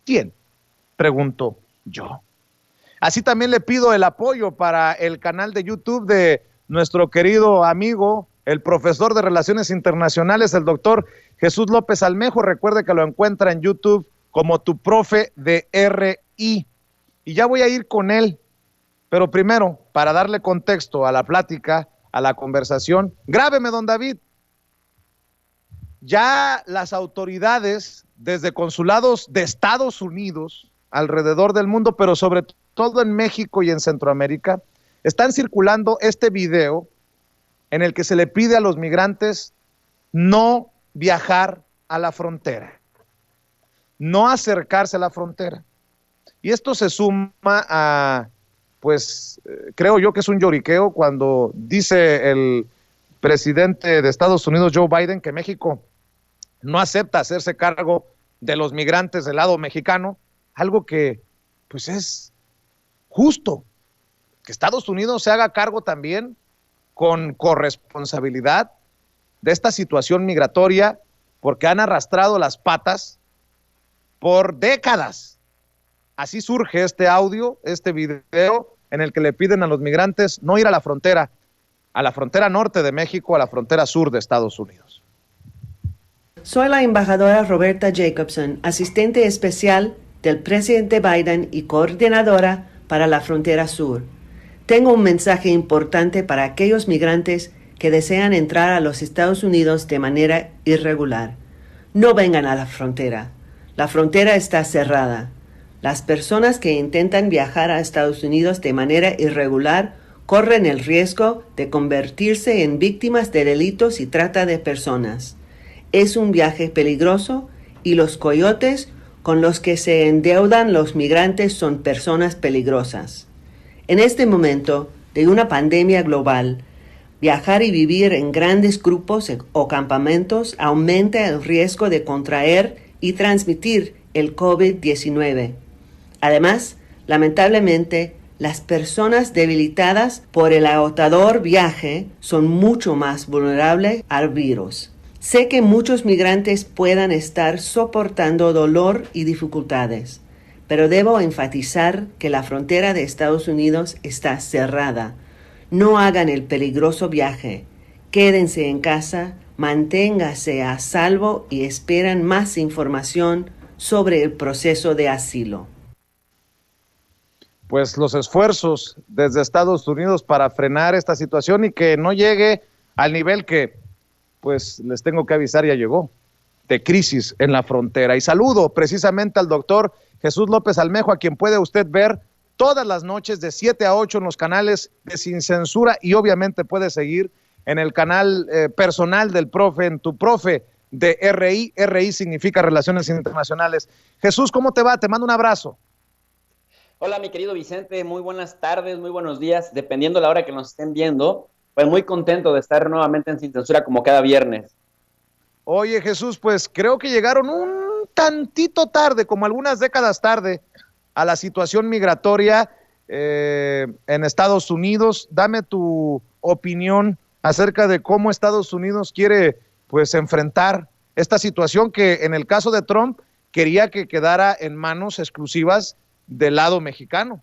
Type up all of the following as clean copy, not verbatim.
¿Quién? Pregunto yo. Así también le pido el apoyo para el canal de YouTube de nuestro querido amigo, el profesor de Relaciones Internacionales, el doctor Jesús López Almejo. Recuerde que lo encuentra en YouTube como tu profe de RI. Y ya voy a ir con él. Pero primero, para darle contexto a la plática, a la conversación, grábeme, don David. Ya las autoridades, desde consulados de Estados Unidos, alrededor del mundo, pero sobre todo en México y en Centroamérica, están circulando este video en el que se le pide a los migrantes no viajar a la frontera, no acercarse a la frontera. Y esto se suma a, pues, creo yo que es un lloriqueo cuando dice el presidente de Estados Unidos, Joe Biden, que México no acepta hacerse cargo de los migrantes del lado mexicano, algo que, pues, es justo, que Estados Unidos se haga cargo también con corresponsabilidad de esta situación migratoria, porque han arrastrado las patas por décadas. Así surge este audio, este video, en el que le piden a los migrantes no ir a la frontera norte de México, a la frontera sur de Estados Unidos. Soy la embajadora Roberta Jacobson, asistente especial del presidente Biden y coordinadora para la frontera sur. Tengo un mensaje importante para aquellos migrantes que desean entrar a los Estados Unidos de manera irregular. No vengan a la frontera. La frontera está cerrada. Las personas que intentan viajar a Estados Unidos de manera irregular corren el riesgo de convertirse en víctimas de delitos y trata de personas. Es un viaje peligroso y los coyotes con los que se endeudan los migrantes son personas peligrosas. En este momento de una pandemia global, viajar y vivir en grandes grupos o campamentos aumenta el riesgo de contraer y transmitir el COVID-19. Además, lamentablemente, las personas debilitadas por el agotador viaje son mucho más vulnerables al virus. Sé que muchos migrantes puedan estar soportando dolor y dificultades, pero debo enfatizar que la frontera de Estados Unidos está cerrada. No hagan el peligroso viaje. Quédense en casa, manténgase a salvo y esperen más información sobre el proceso de asilo. Pues los esfuerzos desde Estados Unidos para frenar esta situación y que no llegue al nivel que, pues les tengo que avisar, ya llegó, de crisis en la frontera. Y saludo precisamente al doctor Jesús López Almejo, a quien puede usted ver todas las noches de 7 a 8 en los canales de Sin Censura, y obviamente puede seguir en el canal personal del profe, en tu profe de RI. RI significa Relaciones Internacionales. Jesús, ¿cómo te va? Te mando un abrazo. Hola, mi querido Vicente, muy buenas tardes, muy buenos días, dependiendo de la hora que nos estén viendo. Pues muy contento de estar nuevamente en Sin Censura como cada viernes. Oye, Jesús, pues creo que llegaron un tantito tarde, como algunas décadas tarde, a la situación migratoria en Estados Unidos. Dame tu opinión acerca de cómo Estados Unidos quiere, pues, enfrentar esta situación que en el caso de Trump quería que quedara en manos exclusivas del lado mexicano.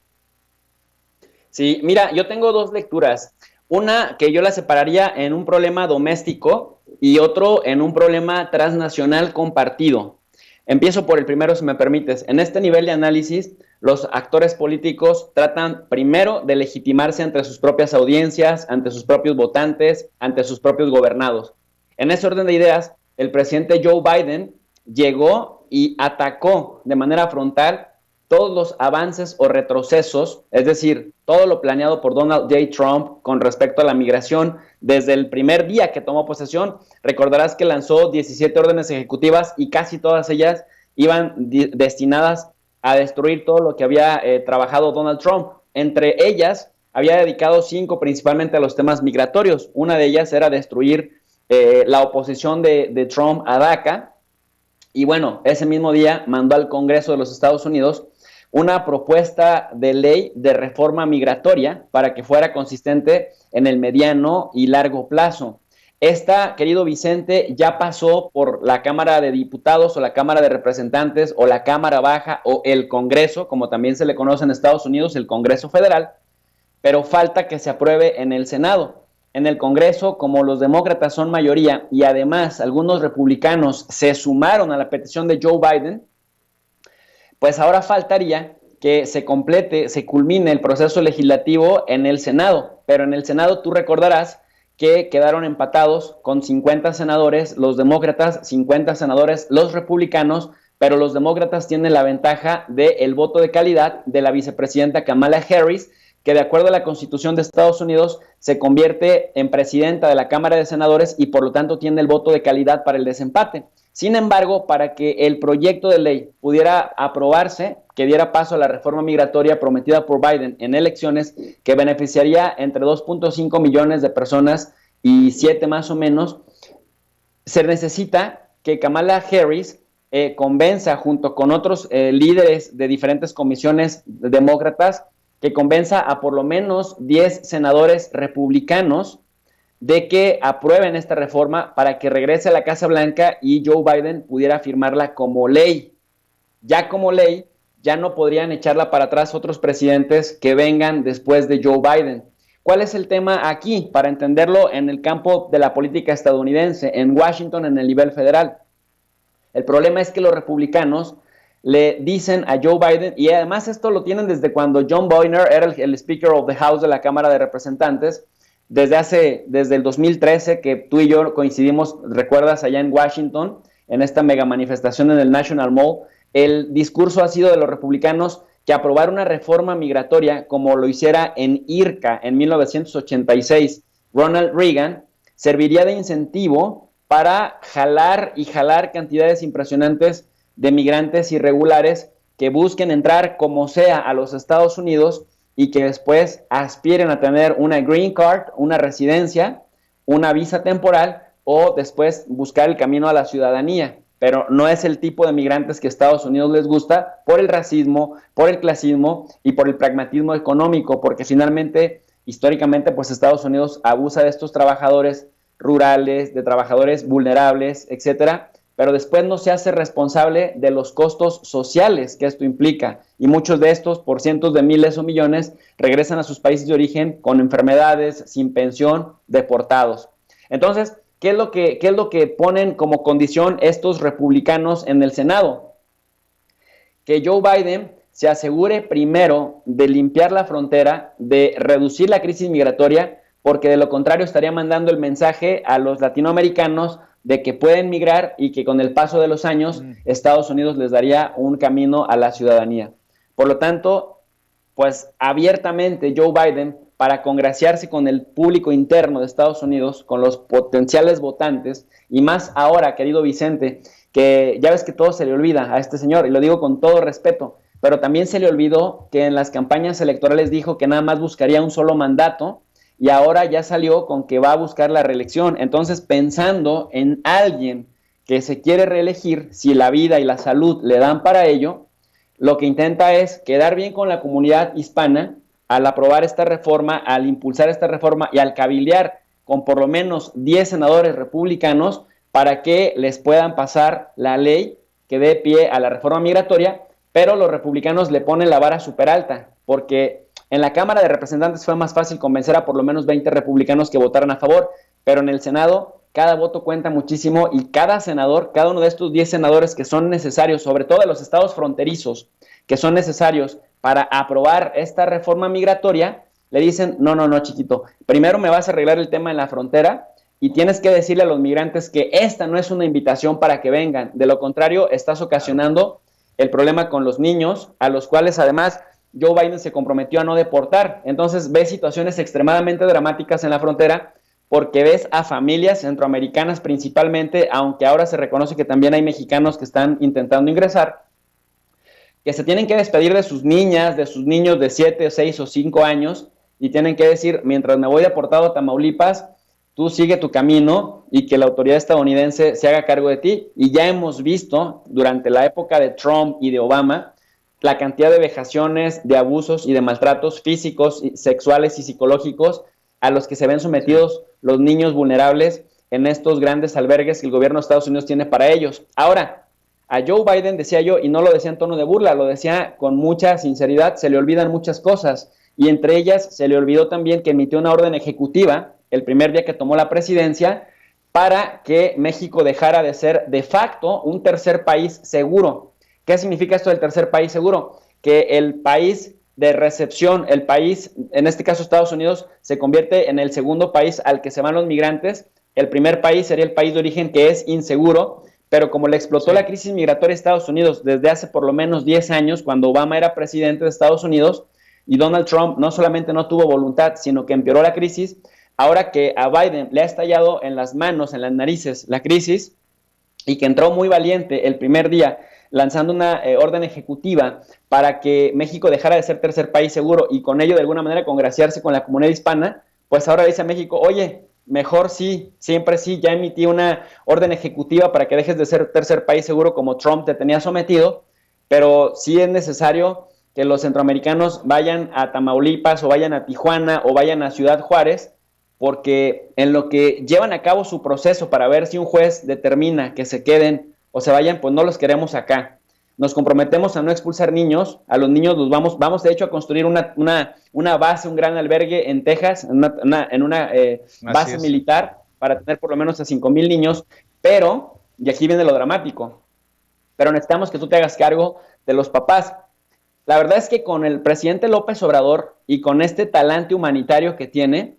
Sí, mira, yo tengo dos lecturas. Una que yo la separaría en un problema doméstico y otro en un problema transnacional compartido. Empiezo por el primero, si me permites. En este nivel de análisis, los actores políticos tratan primero de legitimarse ante sus propias audiencias, ante sus propios votantes, ante sus propios gobernados. En ese orden de ideas, el presidente Joe Biden llegó y atacó de manera frontal todos los avances o retrocesos, es decir, todo lo planeado por Donald J. Trump con respecto a la migración desde el primer día que tomó posesión. Recordarás que lanzó 17 órdenes ejecutivas y casi todas ellas iban destinadas a destruir todo lo que había trabajado Donald Trump. Entre ellas, había dedicado 5 principalmente a los temas migratorios. Una de ellas era destruir la oposición de Trump a DACA. Y bueno, ese mismo día mandó al Congreso de los Estados Unidos una propuesta de ley de reforma migratoria para que fuera consistente en el mediano y largo plazo. Esta, querido Vicente, ya pasó por la Cámara de Diputados o la Cámara de Representantes o la Cámara Baja o el Congreso, como también se le conoce en Estados Unidos, el Congreso Federal, pero falta que se apruebe en el Senado. En el Congreso, como los demócratas son mayoría y además algunos republicanos se sumaron a la petición de Joe Biden, pues ahora faltaría que se complete, se culmine el proceso legislativo en el Senado, pero en el Senado tú recordarás que quedaron empatados con 50 senadores los demócratas, 50 senadores los republicanos, pero los demócratas tienen la ventaja del voto de calidad de la vicepresidenta Kamala Harris, que de acuerdo a la Constitución de Estados Unidos se convierte en presidenta de la Cámara de Senadores y por lo tanto tiene el voto de calidad para el desempate. Sin embargo, para que el proyecto de ley pudiera aprobarse, que diera paso a la reforma migratoria prometida por Biden en elecciones, que beneficiaría entre 2.5 millones de personas y 7 más o menos, se necesita que Kamala Harris convenza junto con otros líderes de diferentes comisiones demócratas, que convenza a por lo menos 10 senadores republicanos de que aprueben esta reforma para que regrese a la Casa Blanca y Joe Biden pudiera firmarla como ley. Ya como ley, ya no podrían echarla para atrás otros presidentes que vengan después de Joe Biden. ¿Cuál es el tema aquí? Para entenderlo en el campo de la política estadounidense, en Washington, en el nivel federal. El problema es que los republicanos le dicen a Joe Biden, y además esto lo tienen desde cuando John Boehner era el Speaker of the House de la Cámara de Representantes, desde el 2013 que tú y yo coincidimos, recuerdas, allá en Washington, en esta mega manifestación en el National Mall, el discurso ha sido de los republicanos que aprobar una reforma migratoria como lo hiciera en IRCA en 1986 Ronald Reagan, serviría de incentivo para jalar cantidades impresionantes de migrantes irregulares que busquen entrar como sea a los Estados Unidos y que después aspiren a tener una green card, una residencia, una visa temporal o después buscar el camino a la ciudadanía. Pero no es el tipo de migrantes que a Estados Unidos les gusta por el racismo, por el clasismo y por el pragmatismo económico, porque finalmente, históricamente, pues Estados Unidos abusa de estos trabajadores rurales, de trabajadores vulnerables, etcétera, pero después no se hace responsable de los costos sociales que esto implica. Y muchos de estos, por cientos de miles o millones, regresan a sus países de origen con enfermedades, sin pensión, deportados. Entonces, ¿qué es lo que ponen como condición estos republicanos en el Senado? Que Joe Biden se asegure primero de limpiar la frontera, de reducir la crisis migratoria, porque de lo contrario estaría mandando el mensaje a los latinoamericanos de que pueden migrar y que con el paso de los años Estados Unidos les daría un camino a la ciudadanía. Por lo tanto, pues abiertamente Joe Biden, para congraciarse con el público interno de Estados Unidos, con los potenciales votantes, y más ahora, querido Vicente, que ya ves que todo se le olvida a este señor, y lo digo con todo respeto, pero también se le olvidó que en las campañas electorales dijo que nada más buscaría un solo mandato, y ahora ya salió con que va a buscar la reelección. Entonces, pensando en alguien que se quiere reelegir, si la vida y la salud le dan para ello, lo que intenta es quedar bien con la comunidad hispana al aprobar esta reforma, al impulsar esta reforma y al cabildear con por lo menos 10 senadores republicanos para que les puedan pasar la ley que dé pie a la reforma migratoria, pero los republicanos le ponen la vara súper alta, porque en la Cámara de Representantes fue más fácil convencer a por lo menos 20 republicanos que votaran a favor, pero en el Senado cada voto cuenta muchísimo y cada senador, cada uno de estos 10 senadores que son necesarios, sobre todo de los estados fronterizos, que son necesarios para aprobar esta reforma migratoria, le dicen, no, chiquito, primero me vas a arreglar el tema en la frontera y tienes que decirle a los migrantes que esta no es una invitación para que vengan, de lo contrario estás ocasionando el problema con los niños, a los cuales además Joe Biden se comprometió a no deportar. Entonces ves situaciones extremadamente dramáticas en la frontera porque ves a familias centroamericanas principalmente, aunque ahora se reconoce que también hay mexicanos que están intentando ingresar, que se tienen que despedir de sus niñas, de sus niños de 7, 6 o 5 años y tienen que decir, mientras me voy deportado a Tamaulipas, tú sigue tu camino y que la autoridad estadounidense se haga cargo de ti. Y ya hemos visto durante la época de Trump y de Obama la cantidad de vejaciones, de abusos y de maltratos físicos, sexuales y psicológicos a los que se ven sometidos los niños vulnerables en estos grandes albergues que el gobierno de Estados Unidos tiene para ellos. Ahora, a Joe Biden, decía yo, y no lo decía en tono de burla, lo decía con mucha sinceridad, se le olvidan muchas cosas, y entre ellas se le olvidó también que emitió una orden ejecutiva el primer día que tomó la presidencia para que México dejara de ser de facto un tercer país seguro. ¿Qué significa esto del tercer país seguro? Que el país de recepción, el país, en este caso Estados Unidos, se convierte en el segundo país al que se van los migrantes. El primer país sería el país de origen, que es inseguro, pero como le explotó la crisis migratoria a Estados Unidos desde hace por lo menos 10 años, cuando Obama era presidente de Estados Unidos, y Donald Trump no solamente no tuvo voluntad, sino que empeoró la crisis, ahora que a Biden le ha estallado en las manos, en las narices, la crisis, y que entró muy valiente el primer día, lanzando una orden ejecutiva para que México dejara de ser tercer país seguro y con ello de alguna manera congraciarse con la comunidad hispana, pues ahora dice a México, oye, mejor sí, siempre sí, ya emití una orden ejecutiva para que dejes de ser tercer país seguro como Trump te tenía sometido, pero sí es necesario que los centroamericanos vayan a Tamaulipas o vayan a Tijuana o vayan a Ciudad Juárez, porque en lo que llevan a cabo su proceso para ver si un juez determina que se queden o se vayan, pues no los queremos acá. Nos comprometemos a no expulsar niños, a los niños los vamos de hecho a construir una base, un gran albergue en Texas, en una base militar para tener por lo menos a 5,000 niños, pero, y aquí viene lo dramático, pero necesitamos que tú te hagas cargo de los papás. La verdad es que con el presidente López Obrador y con este talante humanitario que tiene,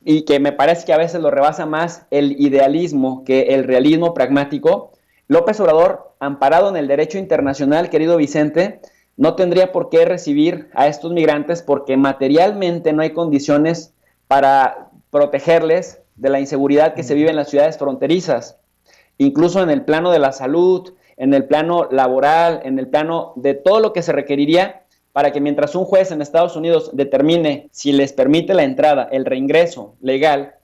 y que me parece que a veces lo rebasa más el idealismo que el realismo pragmático, López Obrador, amparado en el derecho internacional, querido Vicente, no tendría por qué recibir a estos migrantes porque materialmente no hay condiciones para protegerles de la inseguridad que se vive en las ciudades fronterizas, incluso en el plano de la salud, en el plano laboral, en el plano de todo lo que se requeriría para que mientras un juez en Estados Unidos determine si les permite la entrada, el reingreso legal,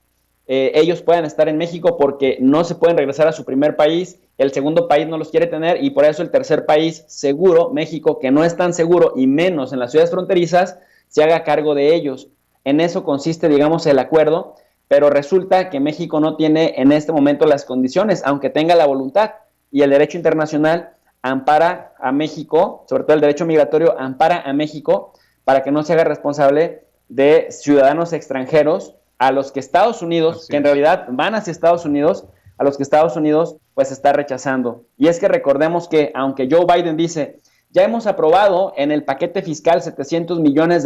ellos puedan estar en México porque no se pueden regresar a su primer país, el segundo país no los quiere tener y por eso el tercer país seguro, México, que no es tan seguro y menos en las ciudades fronterizas, se haga cargo de ellos. En eso consiste, digamos, el acuerdo, pero resulta que México no tiene en este momento las condiciones, aunque tenga la voluntad, y el derecho internacional ampara a México, sobre todo el derecho migratorio, ampara a México para que no se haga responsable de ciudadanos extranjeros a los que Estados Unidos, que en realidad van hacia Estados Unidos, a los que Estados Unidos pues está rechazando. Y es que recordemos que aunque Joe Biden dice, ya hemos aprobado en el paquete fiscal $700 millones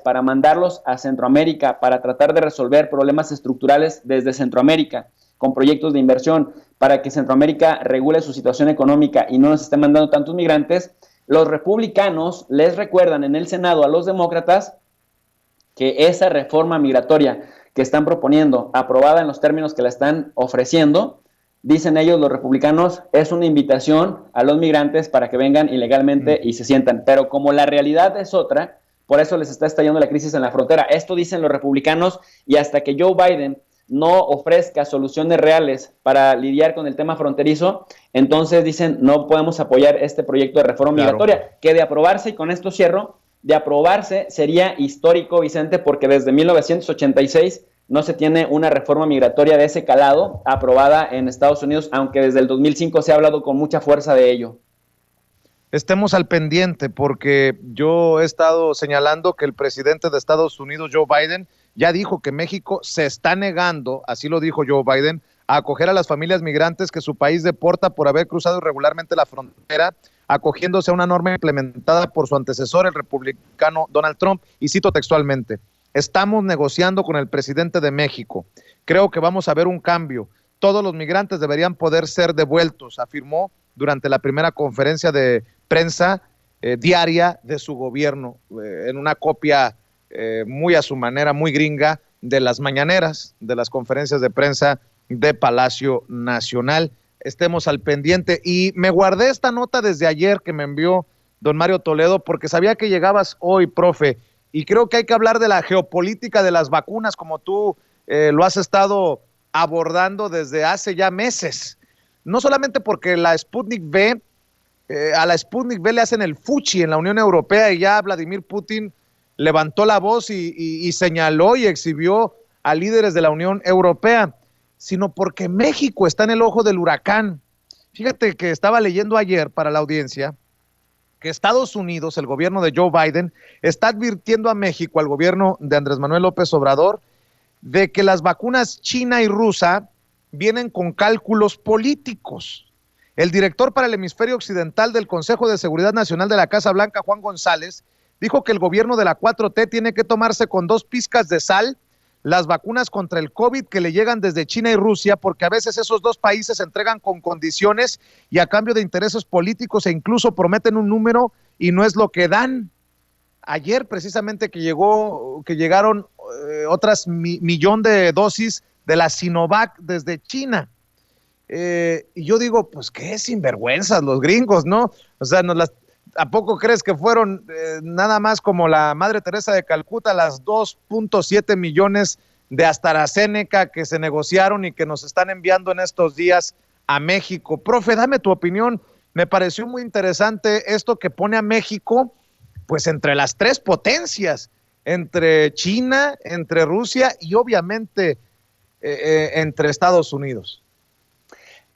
para mandarlos a Centroamérica para tratar de resolver problemas estructurales desde Centroamérica, con proyectos de inversión para que Centroamérica regule su situación económica y no nos esté mandando tantos migrantes, los republicanos les recuerdan en el Senado a los demócratas que esa reforma migratoria que están proponiendo, aprobada en los términos que la están ofreciendo, dicen ellos los republicanos, es una invitación a los migrantes para que vengan ilegalmente y se sientan. Pero como la realidad es otra, por eso les está estallando la crisis en la frontera. Esto dicen los republicanos y hasta que Joe Biden no ofrezca soluciones reales para lidiar con el tema fronterizo, entonces dicen no podemos apoyar este proyecto de reforma migratoria, que de aprobarse, y con esto cierro, de aprobarse sería histórico, Vicente, porque desde 1986 no se tiene una reforma migratoria de ese calado aprobada en Estados Unidos, aunque desde el 2005 se ha hablado con mucha fuerza de ello. Estemos al pendiente, porque yo he estado señalando que el presidente de Estados Unidos, Joe Biden, ya dijo que México se está negando, así lo dijo Joe Biden, a acoger a las familias migrantes que su país deporta por haber cruzado irregularmente la frontera, acogiéndose a una norma implementada por su antecesor, el republicano Donald Trump, y cito textualmente, estamos negociando con el presidente de México, creo que vamos a ver un cambio, todos los migrantes deberían poder ser devueltos, afirmó durante la primera conferencia de prensa diaria de su gobierno, en una copia muy a su manera, muy gringa, de las mañaneras, de las conferencias de prensa de Palacio Nacional. Estemos al pendiente. Y me guardé esta nota desde ayer que me envió don Mario Toledo, porque sabía que llegabas hoy, profe, y creo que hay que hablar de la geopolítica de las vacunas, como tú lo has estado abordando desde hace ya meses. No solamente porque la Sputnik V, a la Sputnik V le hacen el fuchi en la Unión Europea y ya Vladimir Putin levantó la voz y señaló y exhibió a líderes de la Unión Europea, sino porque México está en el ojo del huracán. Fíjate que estaba leyendo ayer para la audiencia que Estados Unidos, el gobierno de Joe Biden, está advirtiendo a México, al gobierno de Andrés Manuel López Obrador, de que las vacunas china y rusa vienen con cálculos políticos. El director para el hemisferio occidental del Consejo de Seguridad Nacional de la Casa Blanca, Juan González, dijo que el gobierno de la 4T tiene que tomarse con 2 pizcas de sal las vacunas contra el COVID que le llegan desde China y Rusia, porque a veces esos 2 países entregan con condiciones y a cambio de intereses políticos e incluso prometen un número y no es lo que dan. Ayer precisamente que llegaron otras millón de dosis de la Sinovac desde China. Y yo digo, pues qué sinvergüenzas los gringos, ¿no? O sea, ¿a poco crees que fueron nada más como la Madre Teresa de Calcuta las 2.7 millones de AstraZeneca que se negociaron y que nos están enviando en estos días a México? Profe, dame tu opinión. Me pareció muy interesante esto que pone a México pues entre las 3 potencias, entre China, entre Rusia y obviamente entre Estados Unidos.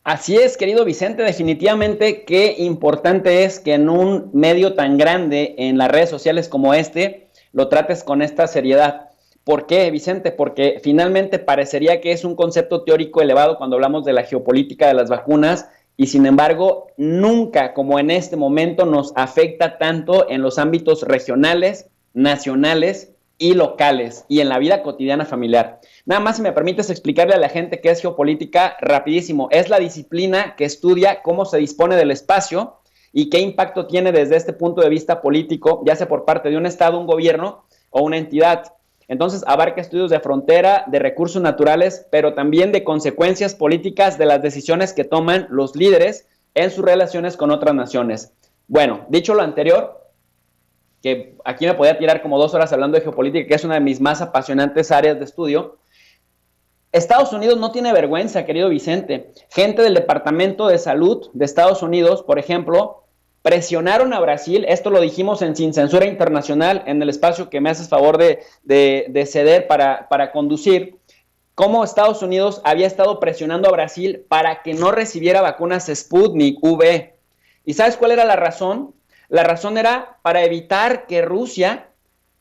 Así es, querido Vicente, definitivamente qué importante es que en un medio tan grande en las redes sociales como este, lo trates con esta seriedad. ¿Por qué, Vicente? Porque finalmente parecería que es un concepto teórico elevado cuando hablamos de la geopolítica de las vacunas y sin embargo nunca como en este momento nos afecta tanto en los ámbitos regionales, nacionales y locales y en la vida cotidiana familiar. Nada más si me permites explicarle a la gente qué es geopolítica rapidísimo. Es la disciplina que estudia cómo se dispone del espacio y qué impacto tiene desde este punto de vista político, ya sea por parte de un estado, un gobierno o una entidad. Entonces abarca estudios de frontera, de recursos naturales, pero también de consecuencias políticas de las decisiones que toman los líderes en sus relaciones con otras naciones. Bueno, dicho lo anterior, que aquí me podía tirar como 2 horas hablando de geopolítica, que es una de mis más apasionantes áreas de estudio. Estados Unidos no tiene vergüenza, querido Vicente. Gente del Departamento de Salud de Estados Unidos, por ejemplo, presionaron a Brasil, esto lo dijimos en Sin Censura Internacional, en el espacio que me haces favor de ceder para conducir, cómo Estados Unidos había estado presionando a Brasil para que no recibiera vacunas Sputnik V. ¿Y sabes cuál era la razón? La razón era para evitar que Rusia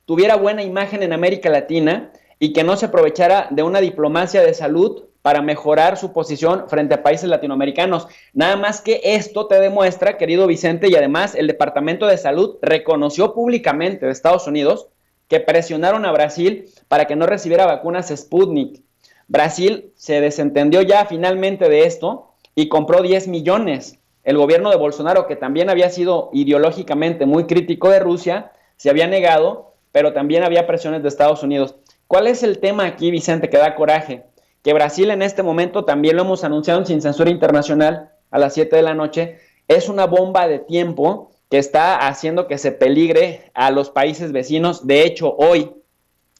tuviera buena imagen en América Latina y que no se aprovechara de una diplomacia de salud para mejorar su posición frente a países latinoamericanos. Nada más que esto te demuestra, querido Vicente, y además el Departamento de Salud reconoció públicamente de Estados Unidos que presionaron a Brasil para que no recibiera vacunas Sputnik. Brasil se desentendió ya finalmente de esto y compró 10 millones. El gobierno de Bolsonaro, que también había sido ideológicamente muy crítico de Rusia, se había negado, pero también había presiones de Estados Unidos. ¿Cuál es el tema aquí, Vicente, que da coraje? Que Brasil en este momento, también lo hemos anunciado en Sin Censura Internacional a las 7 de la noche, es una bomba de tiempo que está haciendo que se peligre a los países vecinos. De hecho, hoy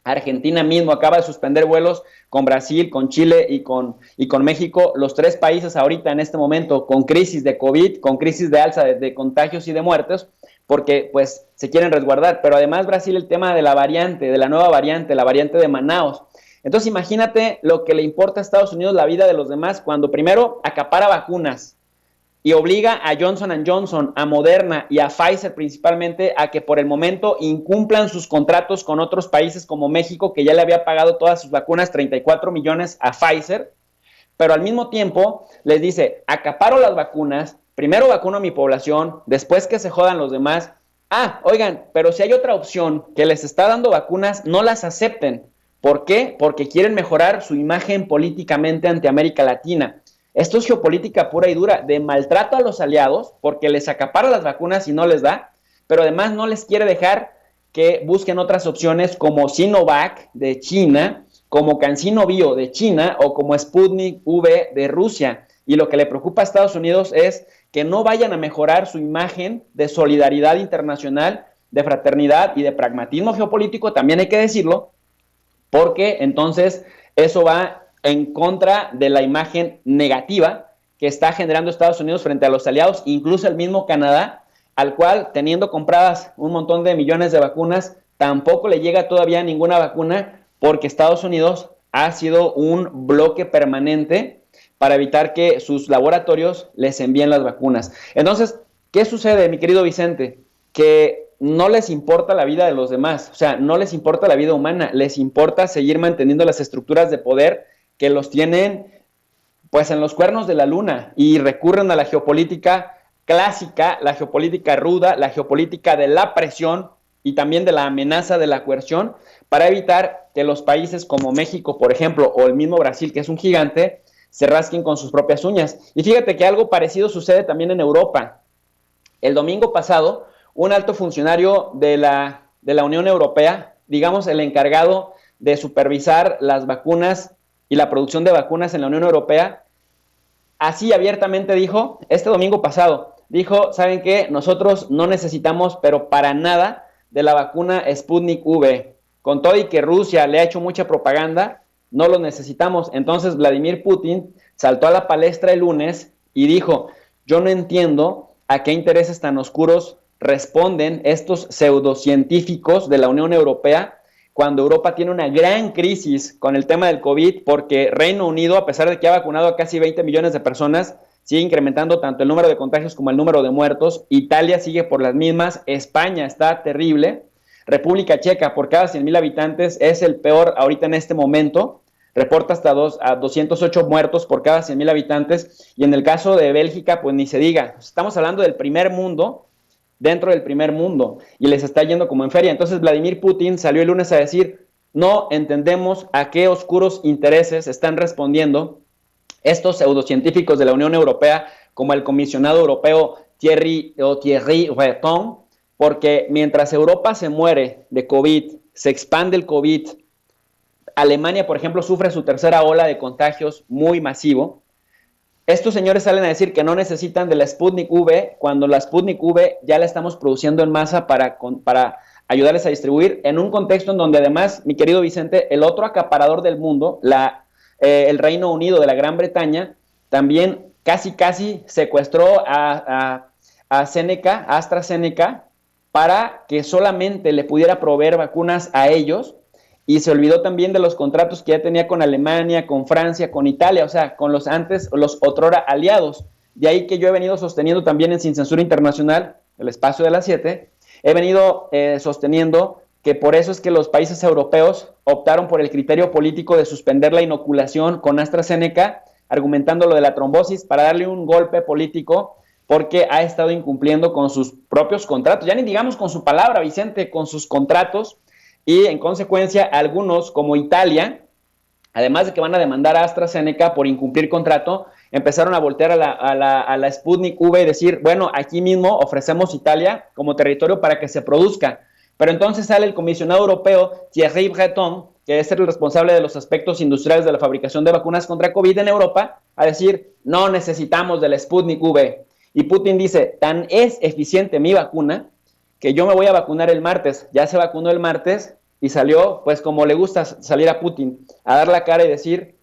Argentina mismo acaba de suspender vuelos con Brasil, con Chile y con México, los 3 países ahorita en este momento con crisis de COVID, con crisis de alza de contagios y de muertes, porque pues se quieren resguardar. Pero además Brasil, el tema de la variante, de la nueva variante, la variante de Manaus. Entonces imagínate lo que le importa a Estados Unidos la vida de los demás cuando primero acapara vacunas y obliga a Johnson & Johnson, a Moderna y a Pfizer principalmente a que por el momento incumplan sus contratos con otros países como México, que ya le había pagado todas sus vacunas, 34 millones a Pfizer, pero al mismo tiempo les dice, acaparo las vacunas, primero vacuno a mi población, después que se jodan los demás. Oigan, pero si hay otra opción que les está dando vacunas, no las acepten. ¿Por qué? Porque quieren mejorar su imagen políticamente ante América Latina. Esto es geopolítica pura y dura, de maltrato a los aliados, porque les acapara las vacunas y no les da, pero además no les quiere dejar que busquen otras opciones como Sinovac de China, como CanSino Bio de China o como Sputnik V de Rusia. Y lo que le preocupa a Estados Unidos es que no vayan a mejorar su imagen de solidaridad internacional, de fraternidad y de pragmatismo geopolítico, también hay que decirlo, porque entonces eso va en contra de la imagen negativa que está generando Estados Unidos frente a los aliados, incluso el mismo Canadá, al cual, teniendo compradas un montón de millones de vacunas, tampoco le llega todavía ninguna vacuna porque Estados Unidos ha sido un bloque permanente para evitar que sus laboratorios les envíen las vacunas. Entonces, ¿qué sucede, mi querido Vicente? Que no les importa la vida de los demás, o sea, no les importa la vida humana, les importa seguir manteniendo las estructuras de poder que los tienen pues en los cuernos de la luna y recurren a la geopolítica clásica, la geopolítica ruda, la geopolítica de la presión y también de la amenaza de la coerción para evitar que los países como México, por ejemplo, o el mismo Brasil, que es un gigante, se rasquen con sus propias uñas. Y fíjate que algo parecido sucede también en Europa. El domingo pasado, un alto funcionario de la Unión Europea, digamos el encargado de supervisar las vacunas y la producción de vacunas en la Unión Europea, así abiertamente dijo, este domingo pasado, dijo, ¿saben qué? Nosotros no necesitamos, pero para nada, de la vacuna Sputnik V. Con todo y que Rusia le ha hecho mucha propaganda, no lo necesitamos. Entonces Vladimir Putin saltó a la palestra el lunes y dijo, yo no entiendo a qué intereses tan oscuros responden estos pseudocientíficos de la Unión Europea cuando Europa tiene una gran crisis con el tema del COVID, porque Reino Unido, a pesar de que ha vacunado a casi 20 millones de personas, sigue incrementando tanto el número de contagios como el número de muertos. Italia sigue por las mismas, España está terrible, República Checa por cada 100,000 habitantes es el peor ahorita en este momento, reporta hasta 208 muertos por cada 100,000 habitantes, y en el caso de Bélgica, pues ni se diga, estamos hablando del primer mundo, dentro del primer mundo, y les está yendo como en feria. Entonces Vladimir Putin salió el lunes a decir, no entendemos a qué oscuros intereses están respondiendo estos pseudocientíficos de la Unión Europea, como el comisionado europeo Thierry Breton, porque mientras Europa se muere de COVID, se expande el COVID, Alemania, por ejemplo, sufre su tercera ola de contagios muy masivo, estos señores salen a decir que no necesitan de la Sputnik V, cuando la Sputnik V ya la estamos produciendo en masa para ayudarles a distribuir, en un contexto en donde además, mi querido Vicente, el otro acaparador del mundo, el Reino Unido de la Gran Bretaña, también casi secuestró a AstraZeneca, para que solamente le pudiera proveer vacunas a ellos, y se olvidó también de los contratos que ya tenía con Alemania, con Francia, con Italia, o sea, con los otrora aliados. De ahí que yo he venido sosteniendo también en Sin Censura Internacional, el espacio de las 7, he venido sosteniendo que por eso es que los países europeos optaron por el criterio político de suspender la inoculación con AstraZeneca, argumentando lo de la trombosis para darle un golpe político, porque ha estado incumpliendo con sus propios contratos, ya ni digamos con su palabra, Vicente, con sus contratos. Y en consecuencia, algunos, como Italia, además de que van a demandar a AstraZeneca por incumplir contrato, empezaron a voltear a la Sputnik V y decir, bueno, aquí mismo ofrecemos Italia como territorio para que se produzca. Pero entonces sale el comisionado europeo Thierry Breton, que es el responsable de los aspectos industriales de la fabricación de vacunas contra COVID en Europa, a decir, no necesitamos de la Sputnik V. Y Putin dice, tan es eficiente mi vacuna que yo me voy a vacunar el martes. Ya se vacunó el martes y salió, pues como le gusta salir a Putin, a dar la cara y decir,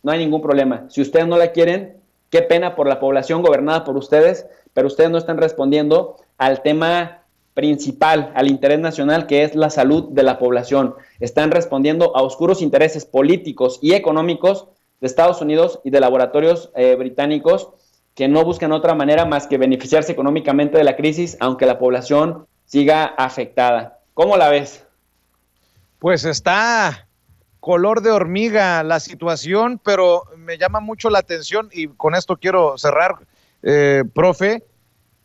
no hay ningún problema. Si ustedes no la quieren, qué pena por la población gobernada por ustedes, pero ustedes no están respondiendo al tema principal, al interés nacional, que es la salud de la población. Están respondiendo a oscuros intereses políticos y económicos de Estados Unidos y de laboratorios británicos que no buscan otra manera más que beneficiarse económicamente de la crisis, aunque la población siga afectada. ¿Cómo la ves? Pues está color de hormiga la situación, pero me llama mucho la atención, y con esto quiero cerrar, profe,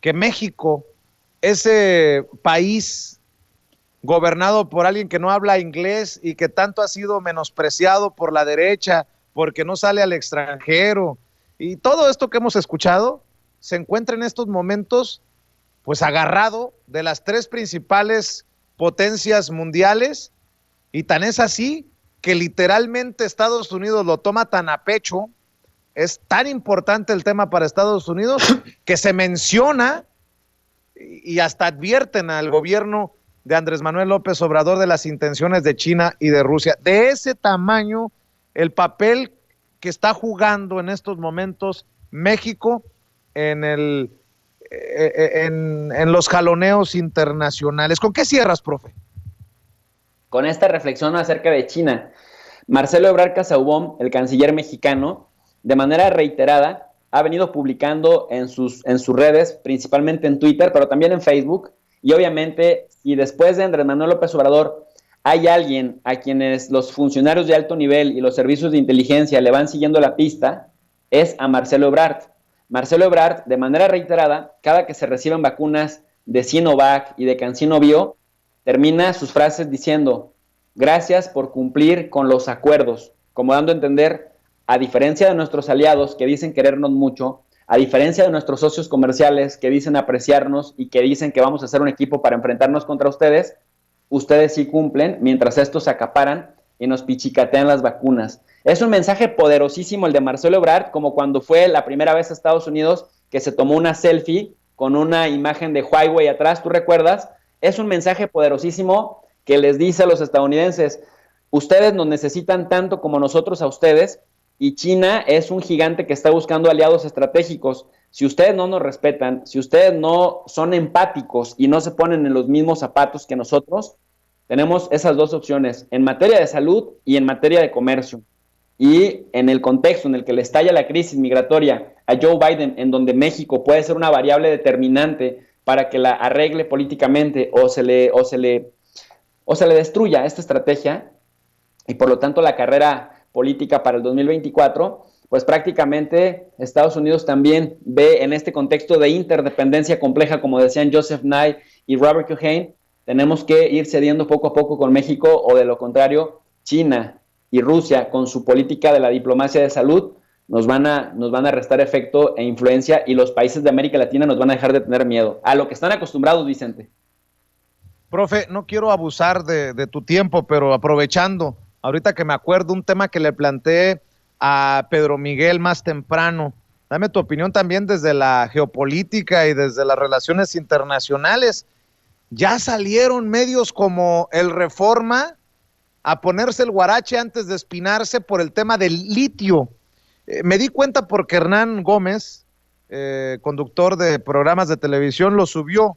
que México, ese país gobernado por alguien que no habla inglés y que tanto ha sido menospreciado por la derecha porque no sale al extranjero, y todo esto que hemos escuchado, se encuentra en estos momentos pues agarrado de las tres principales potencias mundiales, y tan es así que literalmente Estados Unidos lo toma tan a pecho, es tan importante el tema para Estados Unidos, que se menciona y hasta advierten al gobierno de Andrés Manuel López Obrador de las intenciones de China y de Rusia. De ese tamaño el papel que está jugando en estos momentos México en los jaloneos internacionales. ¿Con qué cierras, profe? Con esta reflexión acerca de China. Marcelo Ebrard Casaubon, el canciller mexicano, de manera reiterada ha venido publicando en sus redes, principalmente en Twitter, pero también en Facebook, y obviamente, si después de Andrés Manuel López Obrador hay alguien a quienes los funcionarios de alto nivel y los servicios de inteligencia le van siguiendo la pista, es a Marcelo Ebrard. Marcelo Ebrard, de manera reiterada, cada que se reciben vacunas de Sinovac y de CanSino Bio, termina sus frases diciendo: gracias por cumplir con los acuerdos, como dando a entender, a diferencia de nuestros aliados que dicen querernos mucho, a diferencia de nuestros socios comerciales que dicen apreciarnos y que dicen que vamos a hacer un equipo para enfrentarnos contra ustedes, ustedes sí cumplen, mientras estos se acaparan y nos pichicatean las vacunas. Es un mensaje poderosísimo el de Marcelo Ebrard, como cuando fue la primera vez a Estados Unidos que se tomó una selfie con una imagen de Huawei atrás, ¿tú recuerdas? Es un mensaje poderosísimo que les dice a los estadounidenses: ustedes nos necesitan tanto como nosotros a ustedes, y China es un gigante que está buscando aliados estratégicos. Si ustedes no nos respetan, si ustedes no son empáticos y no se ponen en los mismos zapatos que nosotros, tenemos esas dos opciones, en materia de salud y en materia de comercio. Y en el contexto en el que le estalla la crisis migratoria a Joe Biden, en donde México puede ser una variable determinante para que la arregle políticamente o se le destruya esta estrategia, y por lo tanto la carrera política para el 2024, pues prácticamente Estados Unidos también ve en este contexto de interdependencia compleja, como decían Joseph Nye y Robert Keohane, tenemos que ir cediendo poco a poco con México, o de lo contrario, China y Rusia, con su política de la diplomacia de salud, nos van a restar efecto e influencia, y los países de América Latina nos van a dejar de tener miedo, a lo que están acostumbrados, Vicente. Profe, no quiero abusar de tu tiempo, pero aprovechando, ahorita que me acuerdo, un tema que le planteé a Pedro Miguel más temprano, dame tu opinión también desde la geopolítica y desde las relaciones internacionales. Ya salieron medios como el Reforma a ponerse el guarache antes de espinarse por el tema del litio. Me di cuenta porque Hernán Gómez, conductor de programas de televisión, lo subió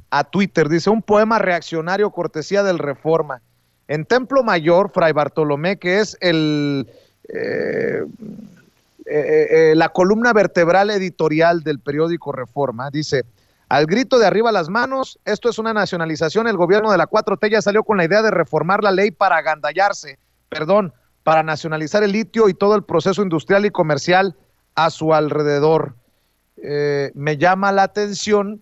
a Twitter. Dice: un poema reaccionario cortesía del Reforma. En Templo Mayor, Fray Bartolomé, que es la columna vertebral editorial del periódico Reforma, dice: al grito de arriba las manos, esto es una nacionalización, el gobierno de la 4T ya salió con la idea de reformar la ley para para nacionalizar el litio y todo el proceso industrial y comercial a su alrededor. Me llama la atención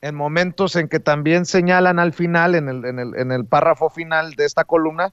en momentos en que también señalan al final, en el párrafo final de esta columna,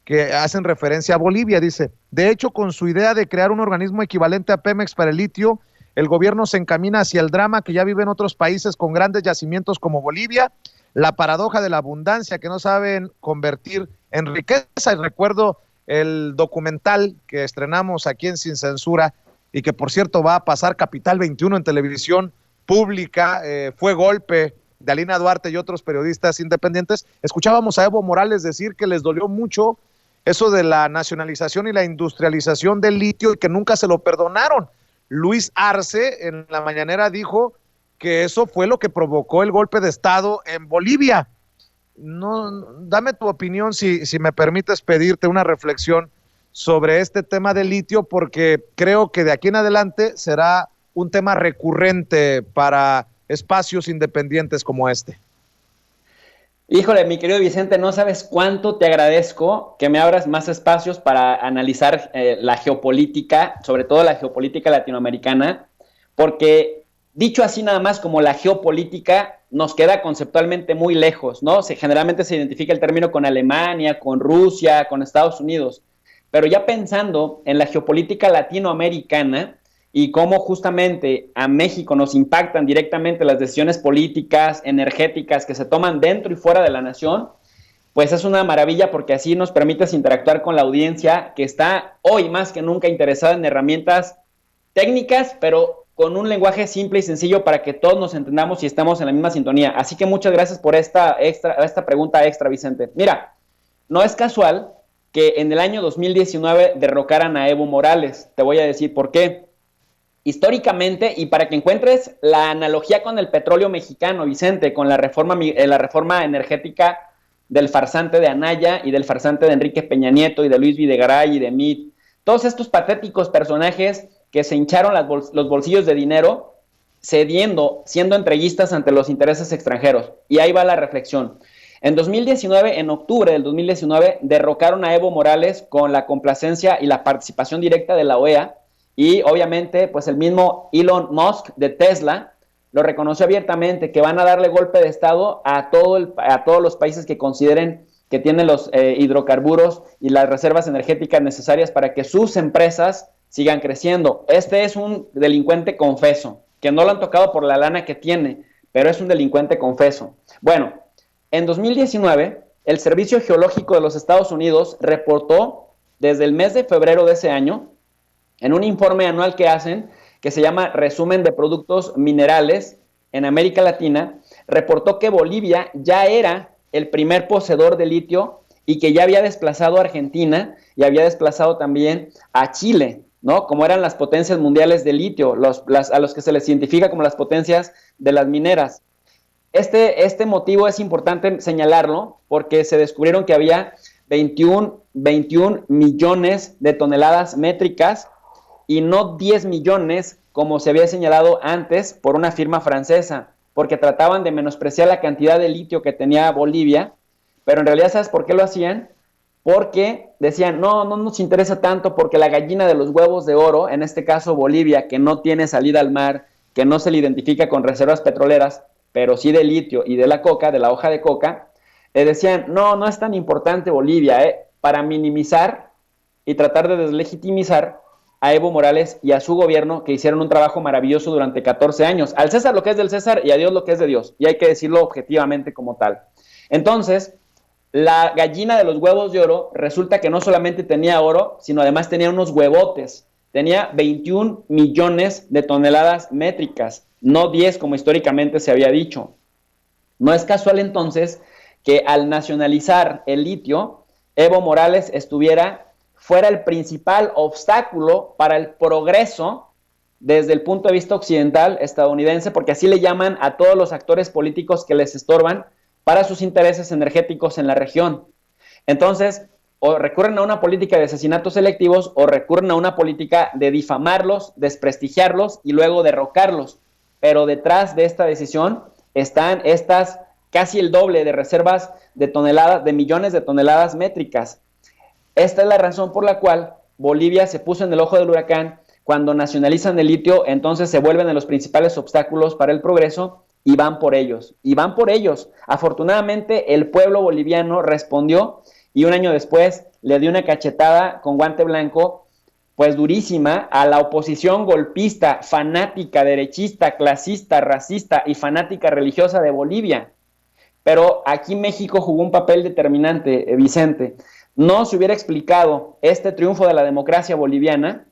que hacen referencia a Bolivia. Dice: de hecho, con su idea de crear un organismo equivalente a Pemex para el litio, el gobierno se encamina hacia el drama que ya viven otros países con grandes yacimientos como Bolivia, la paradoja de la abundancia que no saben convertir en riqueza. Y recuerdo el documental que estrenamos aquí en Sin Censura, y que por cierto va a pasar Capital 21 en televisión pública, Fue Golpe, de Alina Duarte y otros periodistas independientes. Escuchábamos a Evo Morales decir que les dolió mucho eso de la nacionalización y la industrialización del litio, y que nunca se lo perdonaron. Luis Arce en la mañanera dijo que eso fue lo que provocó el golpe de Estado en Bolivia. No, dame tu opinión, si me permites pedirte una reflexión sobre este tema del litio, porque creo que de aquí en adelante será un tema recurrente para espacios independientes como este. Híjole, mi querido Vicente, no sabes cuánto te agradezco que me abras más espacios para analizar la geopolítica, sobre todo la geopolítica latinoamericana, porque dicho así nada más como la geopolítica nos queda conceptualmente muy lejos, ¿no? Generalmente se identifica el término con Alemania, con Rusia, con Estados Unidos, pero ya pensando en la geopolítica latinoamericana y cómo justamente a México nos impactan directamente las decisiones políticas, energéticas que se toman dentro y fuera de la nación, pues es una maravilla, porque así nos permites interactuar con la audiencia que está hoy más que nunca interesada en herramientas técnicas, pero con un lenguaje simple y sencillo para que todos nos entendamos y estemos en la misma sintonía. Así que muchas gracias por esta pregunta extra, Vicente. Mira, no es casual que en el año 2019 derrocaran a Evo Morales. Te voy a decir por qué. Históricamente, y para que encuentres la analogía con el petróleo mexicano, Vicente, con la reforma energética del farsante de Anaya y del farsante de Enrique Peña Nieto y de Luis Videgaray y de Meade. Todos estos patéticos personajes que se hincharon los bolsillos de dinero cediendo, siendo entreguistas ante los intereses extranjeros. Y ahí va la reflexión. En 2019, en octubre del 2019, derrocaron a Evo Morales con la complacencia y la participación directa de la OEA, y obviamente pues el mismo Elon Musk de Tesla lo reconoció abiertamente, que van a darle golpe de estado a todos los países que consideren que tienen los hidrocarburos y las reservas energéticas necesarias para que sus empresas sigan creciendo. Este es un delincuente confeso, que no lo han tocado por la lana que tiene, pero es un delincuente confeso. Bueno, en 2019, el Servicio Geológico de los Estados Unidos reportó desde el mes de febrero de ese año, en un informe anual que hacen, que se llama Resumen de Productos Minerales en América Latina, reportó que Bolivia ya era el primer poseedor de litio y que ya había desplazado a Argentina y había desplazado también a Chile, ¿no? Como eran las potencias mundiales de litio, a los que se les identifica como las potencias de las mineras. Este motivo es importante señalarlo porque se descubrieron que había 21 millones de toneladas métricas y no 10 millones como se había señalado antes por una firma francesa, porque trataban de menospreciar la cantidad de litio que tenía Bolivia, pero en realidad, ¿sabes por qué lo hacían? Porque decían, no nos interesa tanto porque la gallina de los huevos de oro, en este caso Bolivia, que no tiene salida al mar, que no se le identifica con reservas petroleras, pero sí de litio y de la coca, de la hoja de coca, decían, no es tan importante Bolivia, para minimizar y tratar de deslegitimizar a Evo Morales y a su gobierno, que hicieron un trabajo maravilloso durante 14 años. Al César lo que es del César y a Dios lo que es de Dios, y hay que decirlo objetivamente como tal. Entonces, la gallina de los huevos de oro resulta que no solamente tenía oro, sino además tenía unos huevotes. Tenía 21 millones de toneladas métricas, no 10 como históricamente se había dicho. No es casual entonces que al nacionalizar el litio, Evo Morales fuera el principal obstáculo para el progreso desde el punto de vista occidental estadounidense, porque así le llaman a todos los actores políticos que les estorban para sus intereses energéticos en la región. Entonces, o recurren a una política de asesinatos selectivos o recurren a una política de difamarlos, desprestigiarlos y luego derrocarlos. Pero detrás de esta decisión están estas casi el doble de reservas de millones de toneladas métricas. Esta es la razón por la cual Bolivia se puso en el ojo del huracán. Cuando nacionalizan el litio, entonces se vuelven de los principales obstáculos para el progreso y van por ellos. Afortunadamente, el pueblo boliviano respondió y un año después le dio una cachetada con guante blanco, pues durísima, a la oposición golpista, fanática, derechista, clasista, racista y fanática religiosa de Bolivia. Pero aquí México jugó un papel determinante, Vicente. No se hubiera explicado este triunfo de la democracia boliviana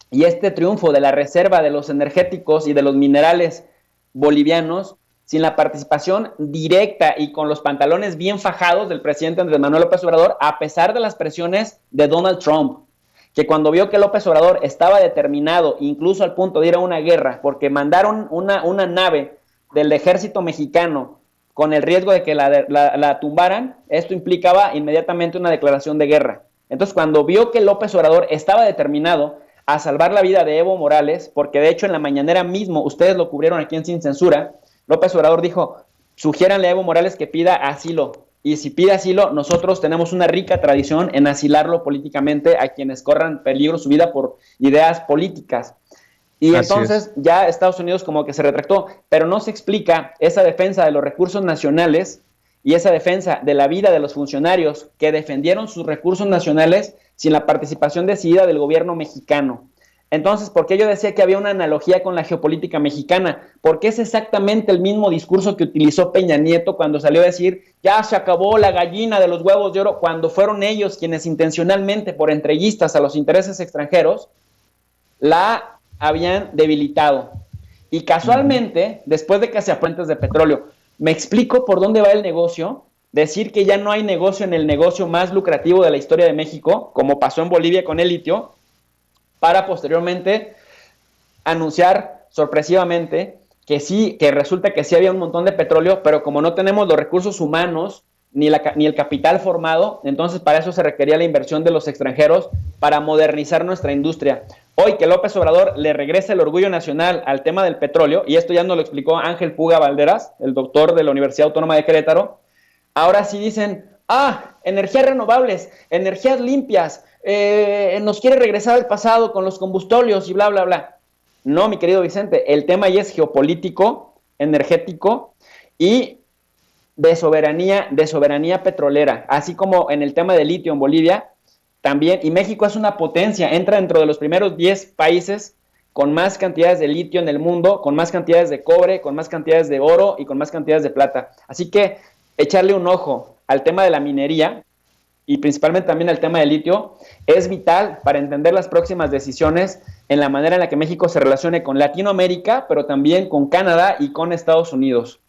y este triunfo de la reserva de los energéticos y de los minerales bolivianos sin la participación directa y con los pantalones bien fajados del presidente Andrés Manuel López Obrador, a pesar de las presiones de Donald Trump, que cuando vio que López Obrador estaba determinado, incluso al punto de ir a una guerra, porque mandaron una nave del ejército mexicano con el riesgo de que la tumbaran, esto implicaba inmediatamente una declaración de guerra. Entonces, cuando vio que López Obrador estaba determinado a salvar la vida de Evo Morales, porque de hecho en la mañanera mismo, ustedes lo cubrieron aquí en Sin Censura, López Obrador dijo, sugiéranle a Evo Morales que pida asilo, y si pide asilo, nosotros tenemos una rica tradición en asilarlo políticamente a quienes corran peligro su vida por ideas políticas. Y así entonces ya Estados Unidos como que se retractó, pero no se explica esa defensa de los recursos nacionales y esa defensa de la vida de los funcionarios que defendieron sus recursos nacionales sin la participación decidida del gobierno mexicano. Entonces, ¿por qué yo decía que había una analogía con la geopolítica mexicana? Porque es exactamente el mismo discurso que utilizó Peña Nieto cuando salió a decir, ya se acabó la gallina de los huevos de oro, cuando fueron ellos quienes intencionalmente, por entreguistas a los intereses extranjeros, la habían debilitado. Y casualmente, después de que se apuentes de petróleo, ¿me explico por dónde va el negocio? Decir que ya no hay negocio en el negocio más lucrativo de la historia de México, como pasó en Bolivia con el litio, para posteriormente anunciar sorpresivamente que sí, que resulta que sí había un montón de petróleo, pero como no tenemos los recursos humanos ni el capital formado. Entonces, para eso se requería la inversión de los extranjeros para modernizar nuestra industria. Hoy que López Obrador le regresa el orgullo nacional al tema del petróleo, y esto ya nos lo explicó Ángel Puga Valderas, el doctor de la Universidad Autónoma de Querétaro, ahora sí dicen, energías renovables, energías limpias, nos quiere regresar al pasado con los combustóleos y bla, bla, bla. No, mi querido Vicente, el tema ahí es geopolítico, energético y de soberanía petrolera, así como en el tema del litio en Bolivia, también, y México es una potencia, entra dentro de los primeros 10 países con más cantidades de litio en el mundo, con más cantidades de cobre, con más cantidades de oro y con más cantidades de plata. Así que echarle un ojo al tema de la minería y principalmente también al tema del litio es vital para entender las próximas decisiones en la manera en la que México se relacione con Latinoamérica, pero también con Canadá y con Estados Unidos.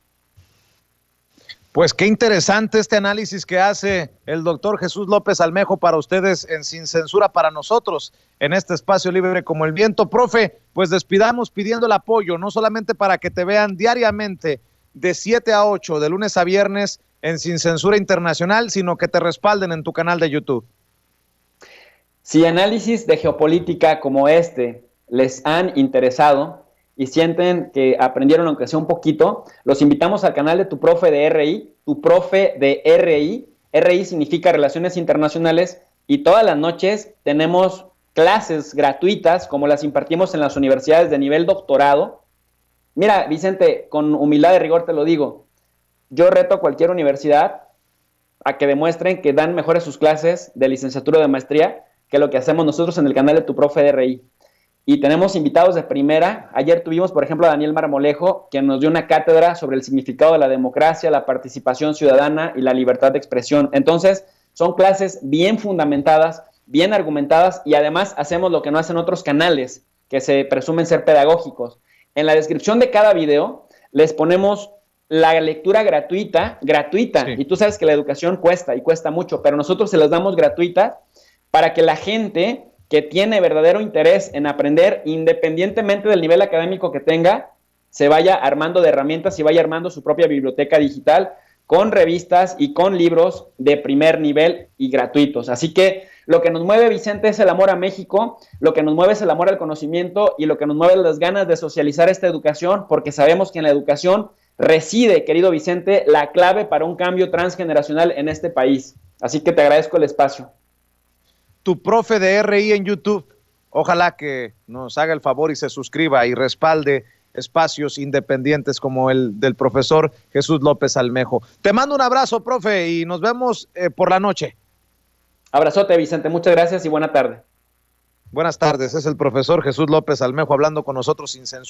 Pues qué interesante este análisis que hace el doctor Jesús López Almejo para ustedes en Sin Censura, para nosotros en este espacio libre como el viento. Profe, pues despidamos pidiendo el apoyo, no solamente para que te vean diariamente de 7 a 8, de lunes a viernes en Sin Censura Internacional, sino que te respalden en tu canal de YouTube. Si análisis de geopolítica como este les han interesado y sienten que aprendieron aunque sea un poquito, los invitamos al canal de Tu Profe de RI, Tu Profe de RI. RI significa Relaciones Internacionales, y todas las noches tenemos clases gratuitas como las impartimos en las universidades de nivel doctorado. Mira, Vicente, con humildad y rigor te lo digo, yo reto a cualquier universidad a que demuestren que dan mejores sus clases de licenciatura o de maestría que lo que hacemos nosotros en el canal de Tu Profe de RI. Y tenemos invitados de primera. Ayer tuvimos, por ejemplo, a Daniel Marmolejo, quien nos dio una cátedra sobre el significado de la democracia, la participación ciudadana y la libertad de expresión. Entonces, son clases bien fundamentadas, bien argumentadas, y además hacemos lo que no hacen otros canales que se presumen ser pedagógicos. En la descripción de cada video les ponemos la lectura gratuita, sí. Y tú sabes que la educación cuesta, y cuesta mucho, pero nosotros se las damos gratuita para que la gente que tiene verdadero interés en aprender, independientemente del nivel académico que tenga, se vaya armando de herramientas y vaya armando su propia biblioteca digital con revistas y con libros de primer nivel y gratuitos. Así que lo que nos mueve, Vicente, es el amor a México, lo que nos mueve es el amor al conocimiento, y lo que nos mueve es las ganas de socializar esta educación, porque sabemos que en la educación reside, querido Vicente, la clave para un cambio transgeneracional en este país. Así que te agradezco el espacio. Tu Profe de RI en YouTube. Ojalá que nos haga el favor y se suscriba y respalde espacios independientes como el del profesor Jesús López Almejo. Te mando un abrazo, profe, y nos vemos por la noche. Abrazote, Vicente. Muchas gracias y buena tarde. Buenas tardes. Es el profesor Jesús López Almejo hablando con nosotros sin censura.